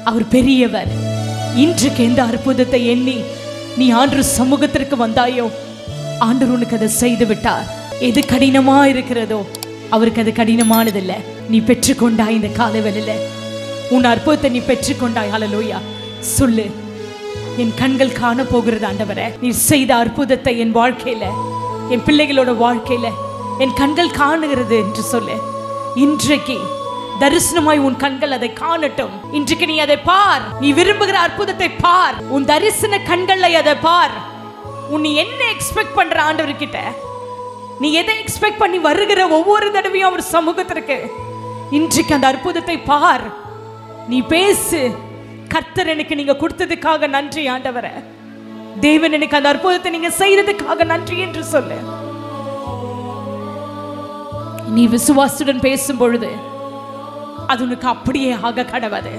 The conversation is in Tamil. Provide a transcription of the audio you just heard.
அவர் பெரியவர். இன்றைக்கு எந்த அற்புதத்தை எண்ணி நீ ஆண்டவர் சமூகத்திற்கு வந்தாயோ, ஆண்டவர் உனக்கு அதை செய்து விட்டார். எது கடினமா இருக்கிறதோ அவருக்கு அது கடினமானதில்லை. நீ பெற்றுக்கொண்டாய். இந்த காலவெளியில உன் அற்புதத்தை நீ பெற்றுக்கொண்டாய். ஹல்லேலூயா. சொல்லு, என் கண்கள் காண போகிறது ஆண்டவரே, நீ செய்த அற்புதத்தை என் வாழ்க்கையில, என் பிள்ளைகளோட வாழ்க்கையில என் கண்கள் காணுகிறது என்று சொல்லு. இன்றைக்கு தரிசனமாய் உன் கண்கள் அதை காணட்டும். இன்றைக்கு நீ அதை பார். நீ விரும்புகிற அற்புதத்தை பார். உன் தரிசன கண்களை அதை பார். நீ என்ன எக்ஸ்பெக்ட் பண்ற ஆண்டவர்கிட்ட, நீ எதை எக்ஸ்பெக்ட் பண்ணி வருகிற ஒவ்வொரு தடவையும் அவர் சமூகத்திற்கு, இன்றைக்கு அந்த அற்புதத்தை பார். நீ பேசு, கர்த்தர் எனக்கு நீங்க கொடுத்ததுக்காக நன்றி ஆண்டவரே, தேவன் எனக்கு அந்த அற்புதத்தை நீங்க செய்ததுக்காக நன்றி என்று சொல்லு. நீ விசுவாசத்துடன் பேசும் பொழுது அது உனக்கு அப்படியே ஆக கடவுது.